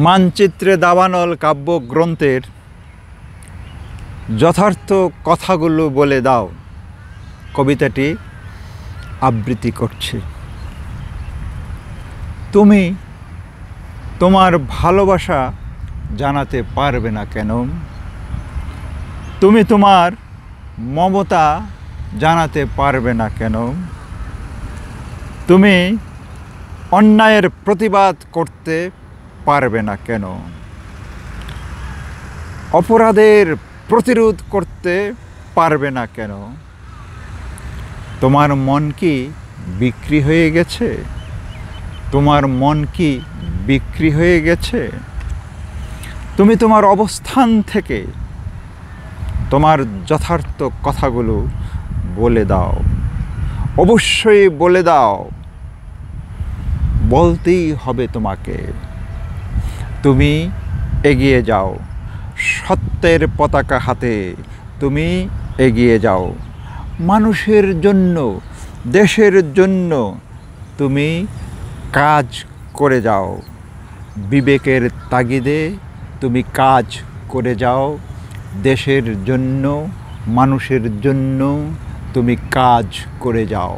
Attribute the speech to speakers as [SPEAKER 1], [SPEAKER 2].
[SPEAKER 1] মানচিত্রে দাবানল কাব্যগ্রন্থের যথার্থ কথাগুলো বলে দাও কবিতাটি আবৃত্তি করছে। তুমি তোমার ভালোবাসা জানাতে পারবে না কেন? তুমি তোমার মমতা জানাতে পারবে না কেন? তুমি অন্যায়ের প্রতিবাদ করতে পারবে না কেন? অপরাধের প্রতিরোধ করতে পারবে না কেন? তোমার মন কি বিক্রি হয়ে গেছে? তোমার মন কি বিক্রি হয়ে গেছে? তুমি তোমার অবস্থান থেকে তোমার যথার্থ কথাগুলো বলে দাও, অবশ্যই বলে দাও। বলতেই হবে তোমাকে। তুমি এগিয়ে যাও, সত্যের পতাকা হাতে তুমি এগিয়ে যাও। মানুষের জন্য, দেশের জন্য তুমি কাজ করে যাও। বিবেকের তাগিদে তুমি কাজ করে যাও। দেশের জন্য, মানুষের জন্য তুমি কাজ করে যাও।